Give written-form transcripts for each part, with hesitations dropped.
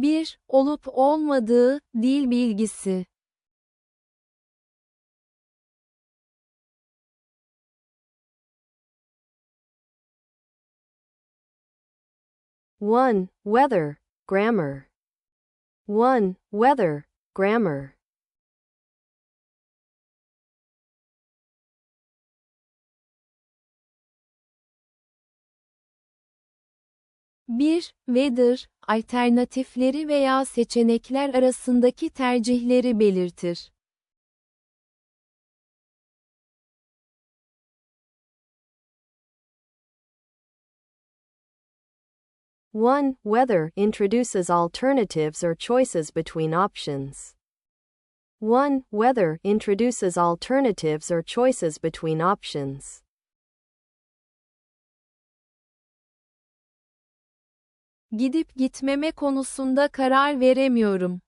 1. Olup olmadığı, dil bilgisi. One. Weather, grammar. 1. Weather, grammar. 1. Weather, alternatifleri veya seçenekler arasındaki tercihleri belirtir. One. Weather introduces alternatives or choices between options. 1. Weather introduces alternatives or choices between options. Gidip gitmeme konusunda karar veremiyorum.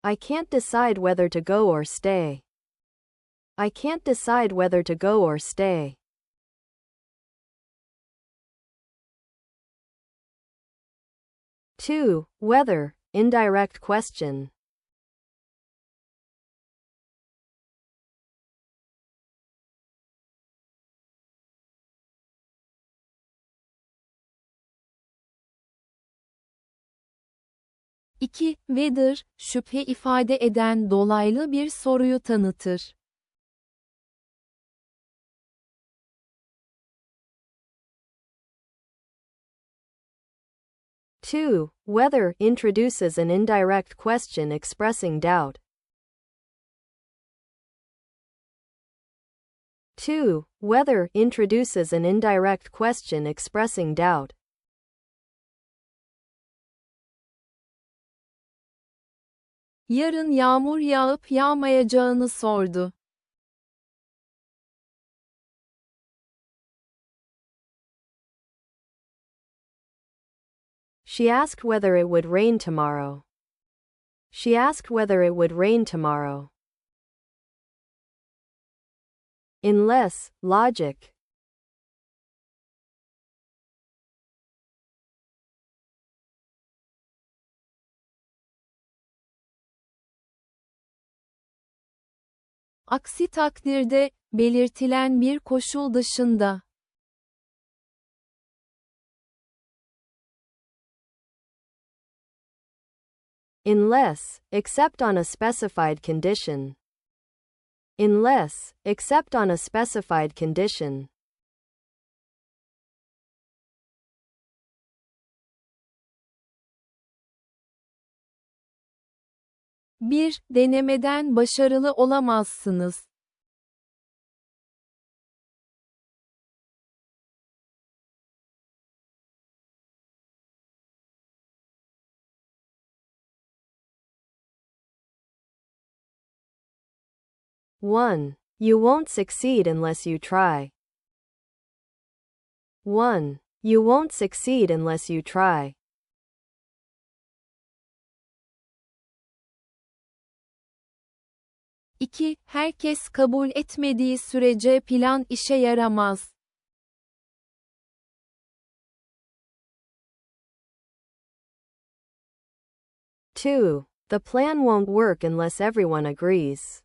I can't decide whether to go or stay. I can't decide whether to go or stay. 2. Whether, indirect question. İki, Whether, şüphe ifade eden dolaylı bir soruyu tanıtır. Two. Whether introduces an indirect question expressing doubt. 2. Whether introduces an indirect question expressing doubt. Yarın yağmur yağıp yağmayacağını sordu. She asked whether it would rain tomorrow. She asked whether it would rain tomorrow. Unless, logic. Aksi takdirde, belirtilen bir koşul dışında. Unless, except on a specified condition. Unless, except on a specified condition. Bir, denemeden başarılı olamazsınız. One. You won't succeed unless you try. 1. You won't succeed unless you try. 2. Herkes kabul etmediği sürece plan işe yaramaz. Two. The plan won't work unless everyone agrees.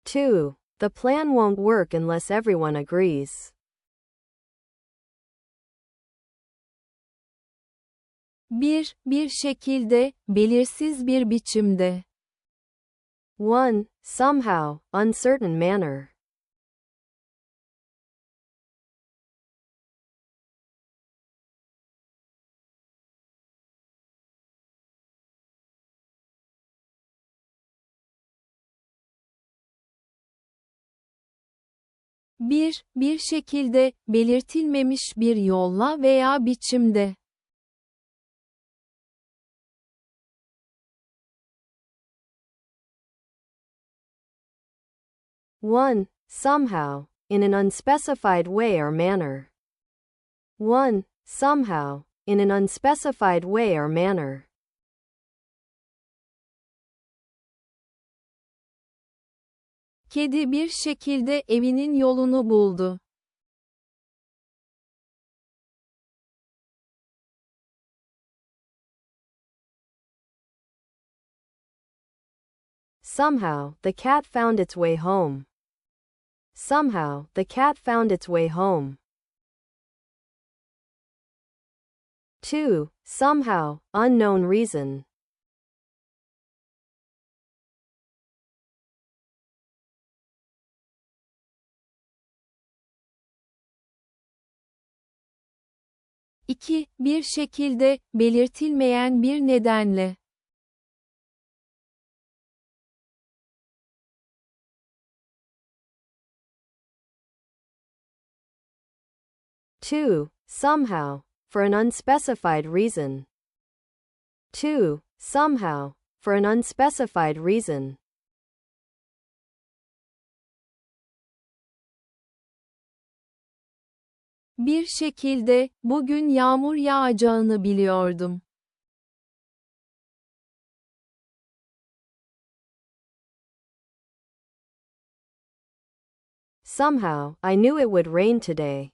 2. The plan won't work unless everyone agrees. Bir şekilde, belirsiz bir biçimde. 1. Somehow, uncertain manner. Bir şekilde, belirtilmemiş bir yolla veya biçimde. One. Somehow, in an unspecified way or manner. 1. Somehow, in an unspecified way or manner. Kedi bir şekilde evinin yolunu buldu. Somehow, the cat found its way home. Somehow, the cat found its way home. 2. Somehow, unknown reason. İki, bir şekilde, belirtilmeyen bir nedenle. Two, somehow, for an unspecified reason. 2. Somehow, for an unspecified reason. Bir şekilde, bugün yağmur yağacağını biliyordum. Somehow, I knew it would rain today.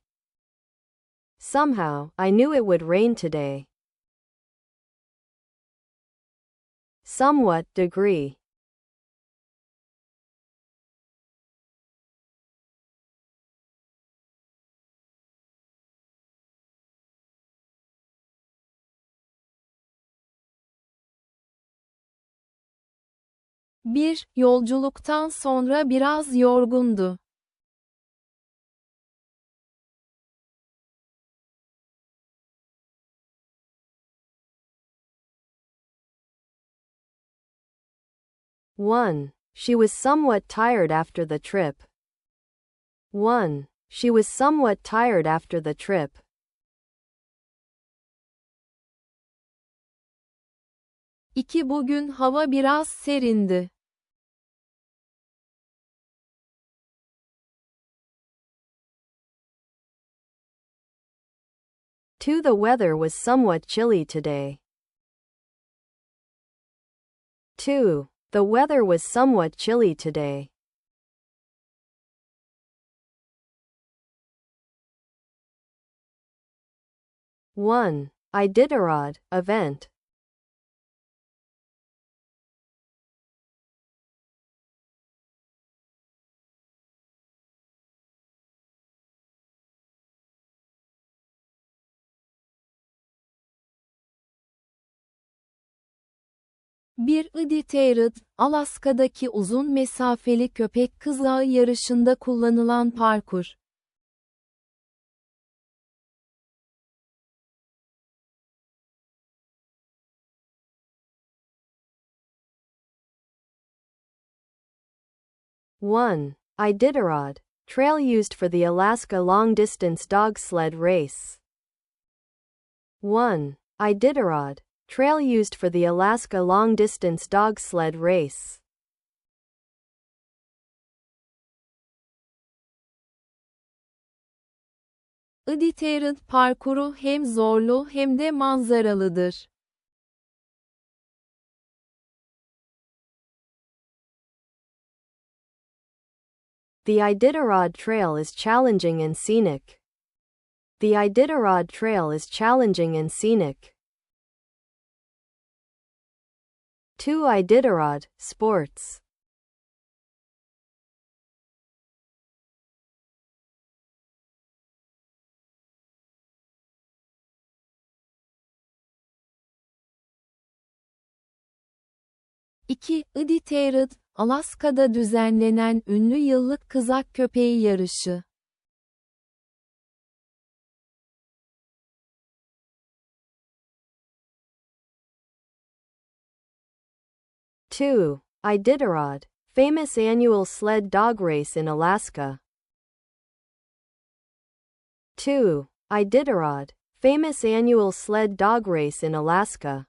Somehow, I knew it would rain today. Somewhat degree. Bir, yolculuktan sonra biraz yorgundu. One, she was somewhat tired after the trip. One, she was somewhat tired after the trip. İki, bugün hava biraz serindi. Two, the weather was somewhat chilly today. Two, the weather was somewhat chilly today. One, Iditarod, event. Bir Iditarod, Alaska'daki uzun mesafeli köpek kızağı yarışında kullanılan parkur. One, Iditarod, trail used for the Alaska long-distance dog sled race. One, Iditarod, trail used for the Alaska long-distance dog sled race. Iditarod parkuru hem zorlu hem de manzaralıdır. The Iditarod Trail is challenging and scenic. The Iditarod Trail is challenging and scenic. 2. Iditarod, sports. İki, Iditarod, Alaska'da düzenlenen ünlü yıllık kızak köpeği yarışı. Two, Iditarod, famous annual sled dog race in Alaska. Two, Iditarod, famous annual sled dog race in Alaska.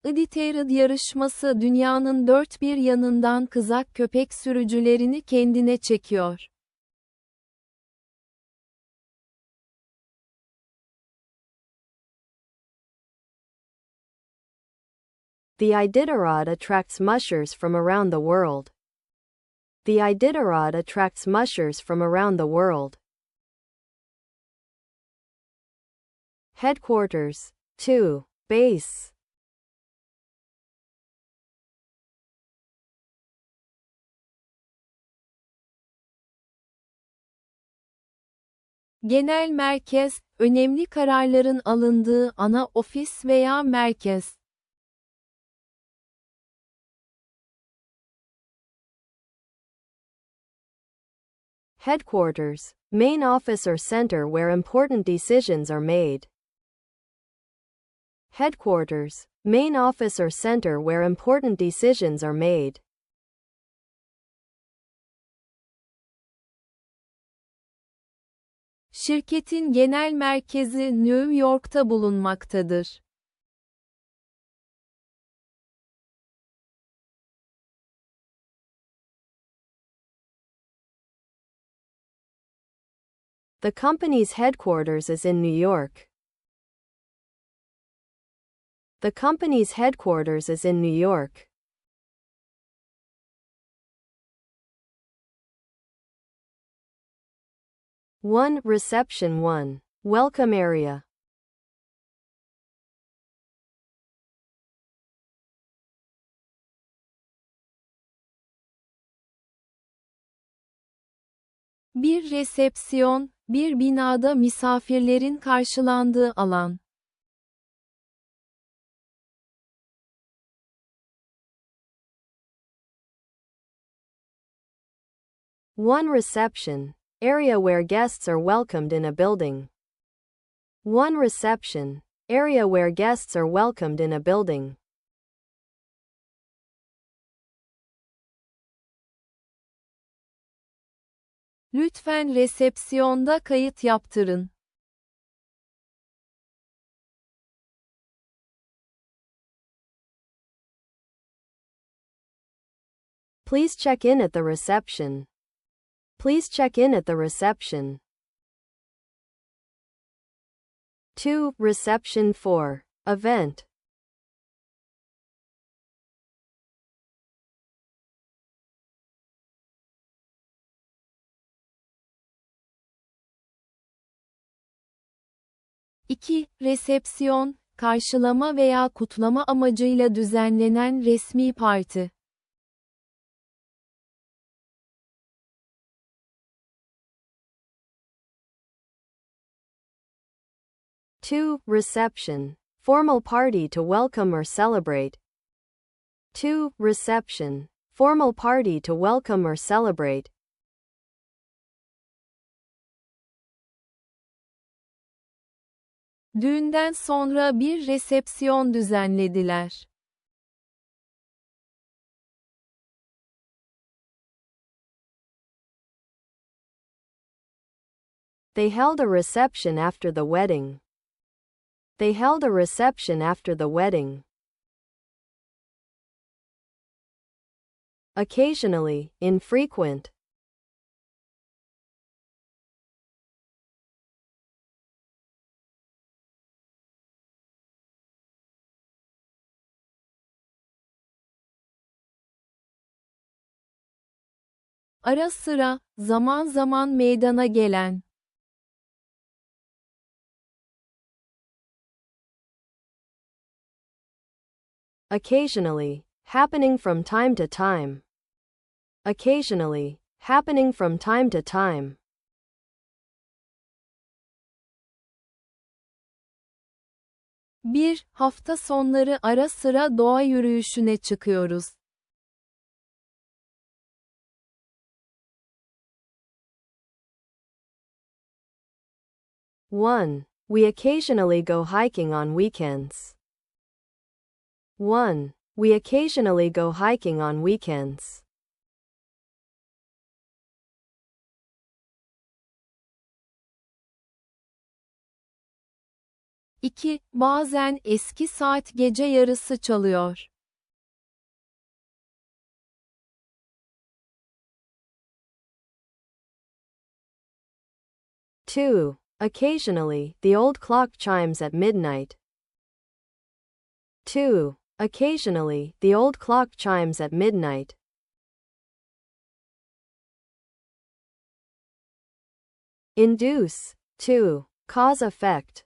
Iditarod yarışması dünyanın dört bir yanından kızak köpek sürücülerini kendine çekiyor. The Iditarod attracts mushers from around the world. The Iditarod attracts mushers from around the world. Headquarters. 2. Base. Genel merkez, önemli kararların alındığı ana ofis veya merkez. Headquarters, main office or center where important decisions are made. Headquarters, main office or center where important decisions are made. Şirketin genel merkezi New York'ta bulunmaktadır. The company's headquarters is in New York. The company's headquarters is in New York. One Reception 1. Welcome area. Bir resepsiyon, bir binada misafirlerin karşılandığı alan. One Reception. Area where guests are welcomed in a building. One Reception. Area where guests are welcomed in a building. Lütfen resepsiyonda kayıt yaptırın. Please check in at the reception. Please check in at the reception. 2. Reception 4. Event. İki, resepsiyon, karşılama veya kutlama amacıyla düzenlenen resmi parti. Two. Reception. Formal party to welcome or celebrate. 2. Reception. Formal party to welcome or celebrate. Düğünden sonra bir resepsiyon düzenlediler. They held a reception after the wedding. They held a reception after the wedding. Occasionally, infrequent. Ara sıra, zaman zaman meydana gelen. Occasionally, happening from time to time. Occasionally, happening from time to time. Bir, hafta sonları ara sıra doğa yürüyüşüne çıkıyoruz. One. We occasionally go hiking on weekends. 1. We occasionally go hiking on weekends. İki, bazen eski saat gece yarısı çalıyor. Two. Occasionally, the old clock chimes at midnight. 2. Occasionally, the old clock chimes at midnight. Induce. 2. Cause effect.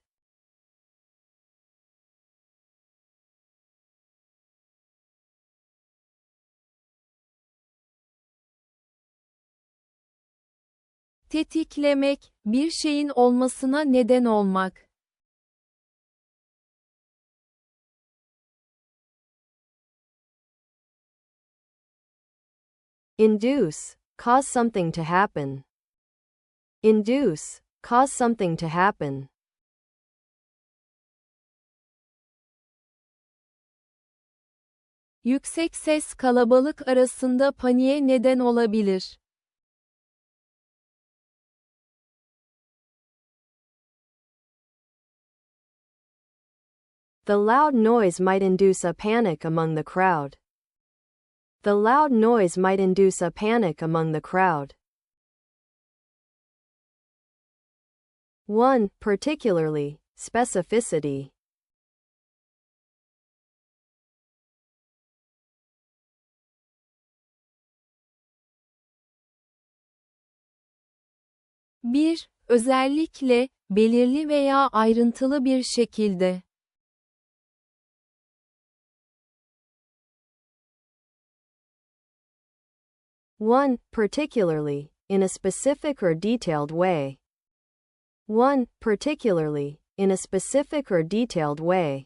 Tetiklemek, bir şeyin olmasına neden olmak. Induce. Cause something to happen. Induce. Cause something to happen. Yüksek ses kalabalık arasında paniğe neden olabilir. The loud noise might induce a panic among the crowd. The loud noise might induce a panic among the crowd. 1. Particularly. Specificity. Bir, özellikle, belirli veya ayrıntılı bir şekilde. One. Particularly. In a specific or detailed way. 1. Particularly. In a specific or detailed way.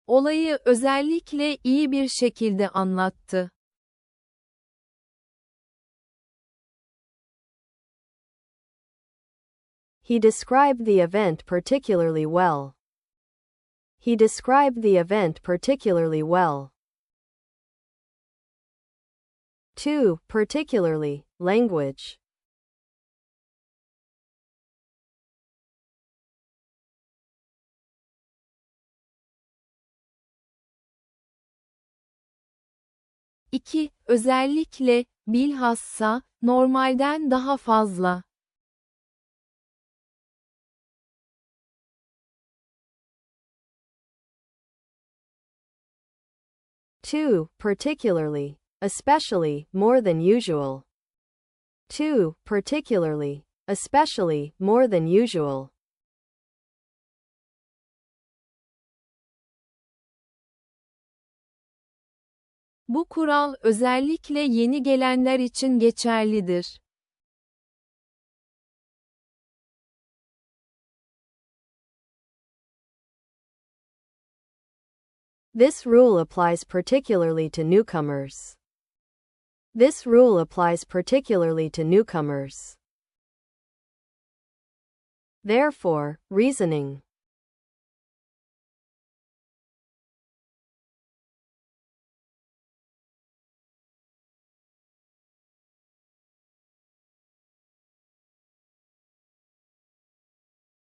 Olayı özellikle iyi bir şekilde anlattı. He described the event particularly well. He described the event particularly well. 2. Particularly. Language. İki, özellikle, bilhassa, normalden daha fazla. Two. Particularly. Especially, more than usual. 2. Particularly. Especially, more than usual. Bu kural özellikle yeni gelenler için geçerlidir. This rule applies particularly to newcomers. This rule applies particularly to newcomers. Therefore, reasoning.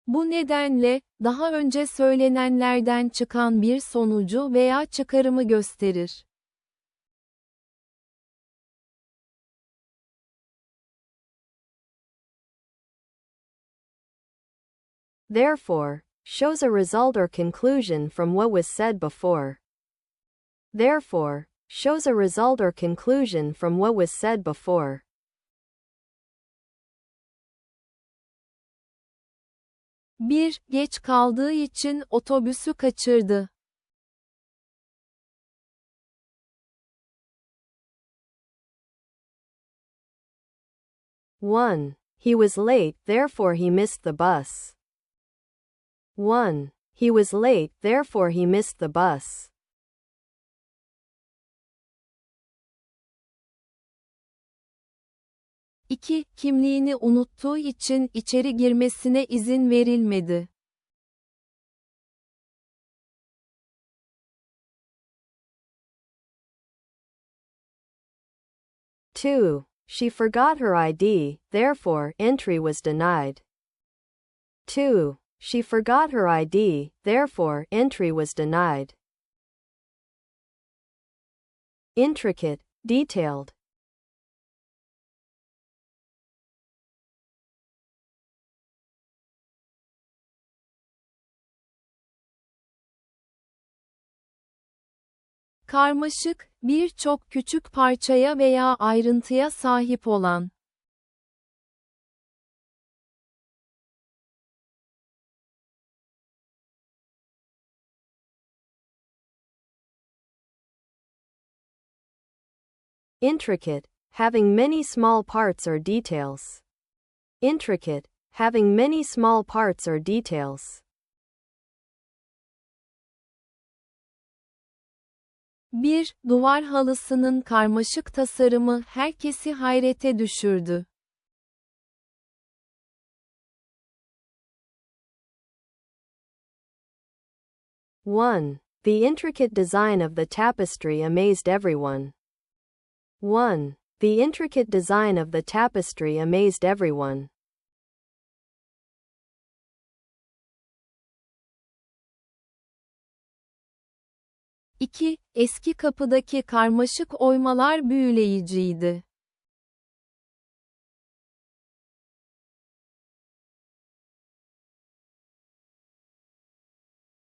Bu nedenle, daha önce söylenenlerden çıkan bir sonucu veya çıkarımı gösterir. Therefore, shows a result or conclusion from what was said before. Therefore, shows a result or conclusion from what was said before. Bir, geç kaldığı için otobüsü kaçırdı. One. He was late, therefore he missed the bus. 1. He was late, therefore he missed the bus. İki, kimliğini unuttuğu için içeri girmesine izin verilmedi. Two. She forgot her ID, therefore entry was denied. 2. She forgot her ID, therefore entry was denied. Intricate, detailed. Karmaşık, birçok küçük parçaya veya ayrıntıya sahip olan. Intricate, having many small parts or details. Intricate, having many small parts or details. Bir duvar halısının karmaşık tasarımı herkesi hayrete düşürdü. One. The intricate design of the tapestry amazed everyone. 1. The intricate design of the tapestry amazed everyone. 2. Eski kapıdaki karmaşık oymalar büyüleyiciydi.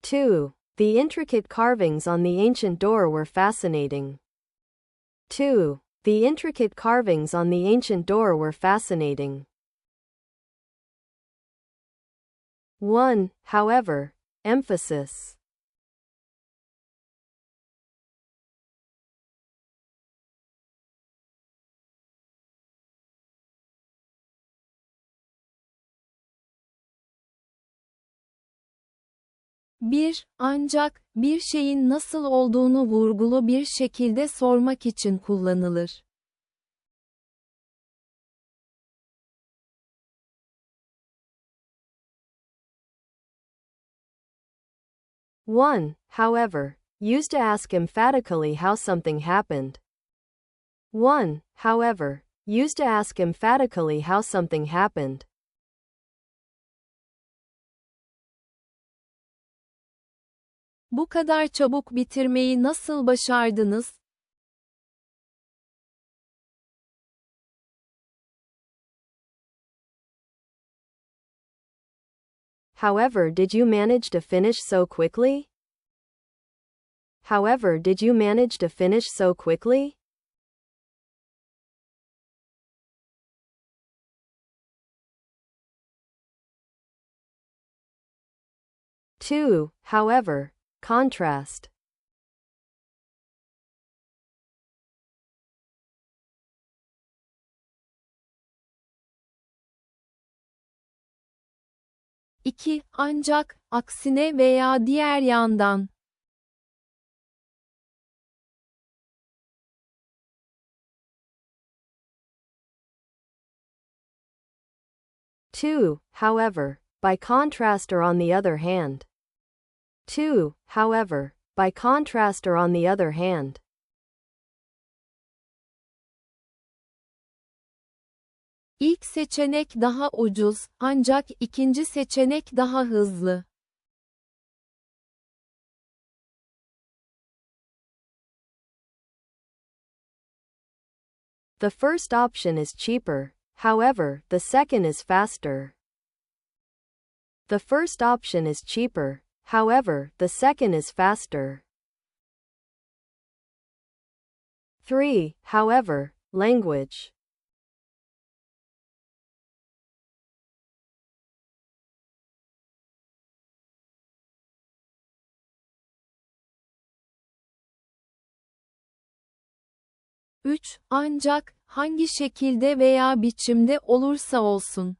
2. The intricate carvings on the ancient door were fascinating. 2. The intricate carvings on the ancient door were fascinating. 1. However, emphasis. Ancak, bir şeyin nasıl olduğunu vurgulu bir şekilde sormak için kullanılır. One, however, used to ask emphatically how something happened. 1. However, used to ask emphatically how something happened. Bu kadar çabuk bitirmeyi nasıl başardınız? However, did you manage to finish so quickly? However, did you manage to finish so quickly? Two, however, contrast. Ancak, aksine veya diğer yandan. Two, however, by contrast or on the other hand. 2. However, by contrast or on the other hand. İlk seçenek daha ucuz, ancak ikinci seçenek daha hızlı. The first option is cheaper, however, the second is faster. The first option is cheaper, however, the second is faster. 3. However, language. Ancak, hangi şekilde veya biçimde olursa olsun.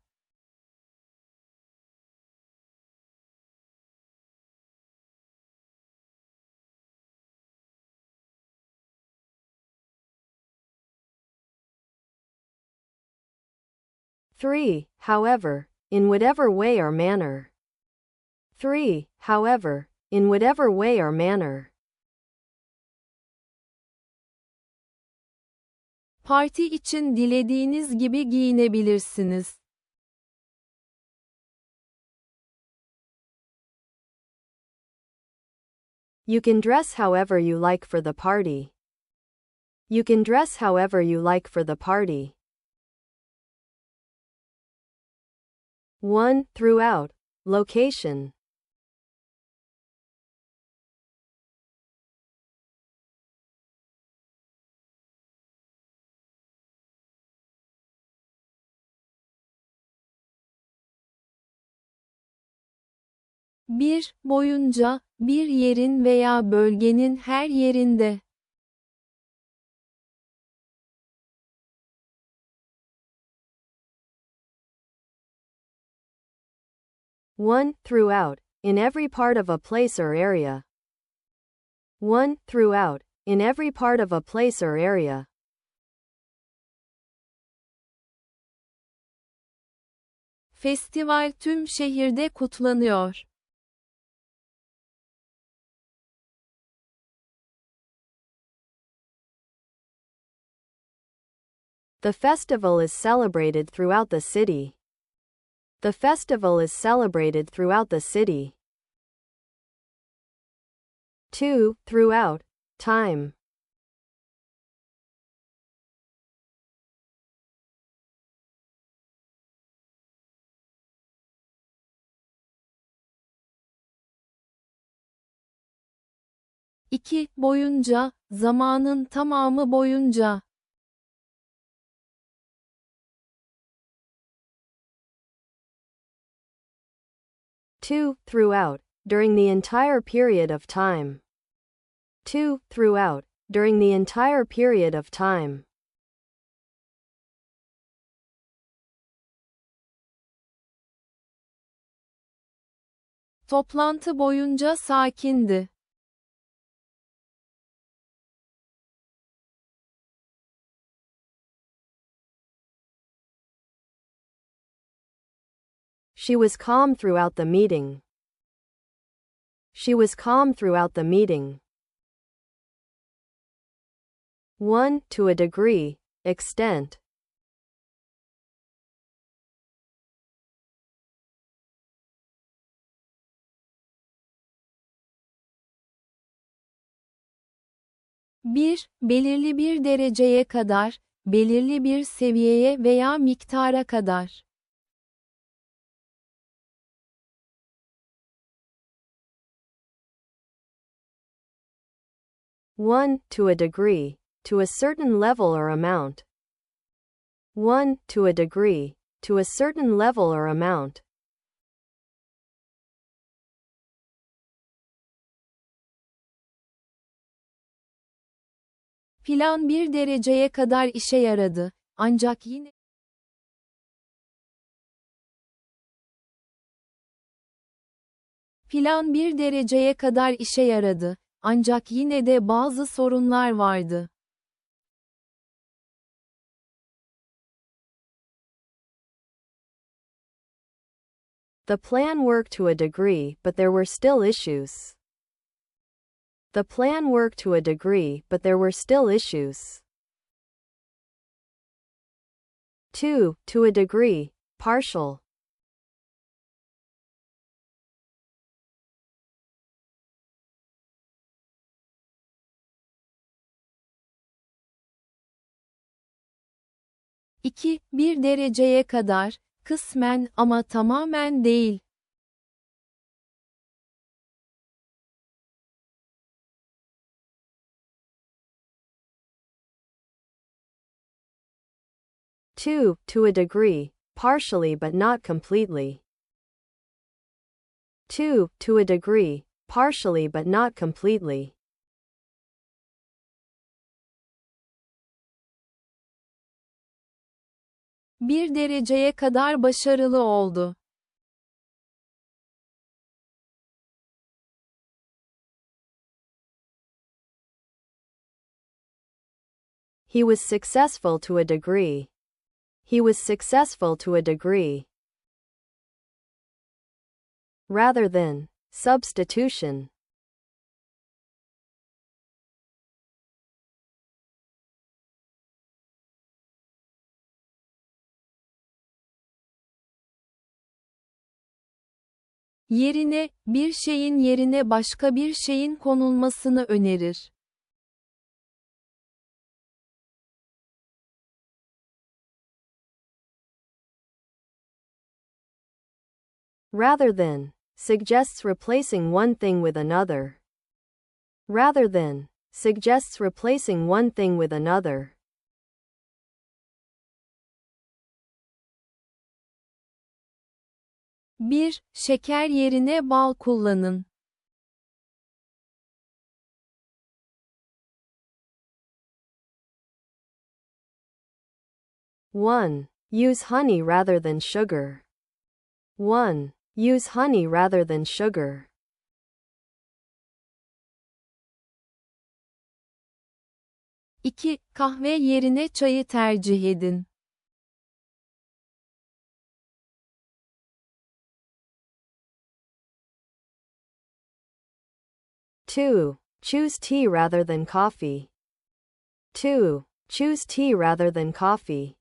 Three, however, in whatever way or manner. 3. However, in whatever way or manner. Parti için dilediğiniz gibi giyinebilirsiniz. You can dress however you like for the party. You can dress however you like for the party. 1. Throughout. Location. 1 boyunca, bir yerin veya bölgenin her yerinde. One, throughout, in every part of a place or area. One, throughout, in every part of a place or area. Festival tüm şehirde kutlanıyor. The festival is celebrated throughout the city. The festival is celebrated throughout the city. 2, throughout, time. İki boyunca, zamanın tamamı boyunca. Two, throughout, during the entire period of time. Two, throughout, during the entire period of time. Toplantı boyunca sakindi. She was calm throughout the meeting. She was calm throughout the meeting. 1, to a degree, extent. Bir, belirli bir dereceye kadar, belirli bir seviyeye veya miktara kadar. One, to a degree, to a certain level or amount. One, to a degree, to a certain level or amount. Plan bir dereceye kadar işe yaradı. Ancak yine Plan bir dereceye kadar işe yaradı. Ancak yine de bazı sorunlar vardı. The plan worked to a degree, but there were still issues. The plan worked to a degree, but there were still issues. 2, to a degree, partial. İki, bir dereceye kadar, kısmen ama tamamen değil. Two, to a degree, partially but not completely. Two, to a degree, partially but not completely. Bir dereceye kadar başarılı oldu. He was successful to a degree. He was successful to a degree. Rather than, substitution. Yerine, bir şeyin yerine başka bir şeyin konulmasını önerir. Rather than, suggests replacing one thing with another. Rather than, suggests replacing one thing with another. 1. Şeker yerine bal kullanın. 1. Use honey rather than sugar. 1. Use honey rather than sugar. 2. Kahve yerine çayı tercih edin. 2. Choose tea rather than coffee. 2. Choose tea rather than coffee.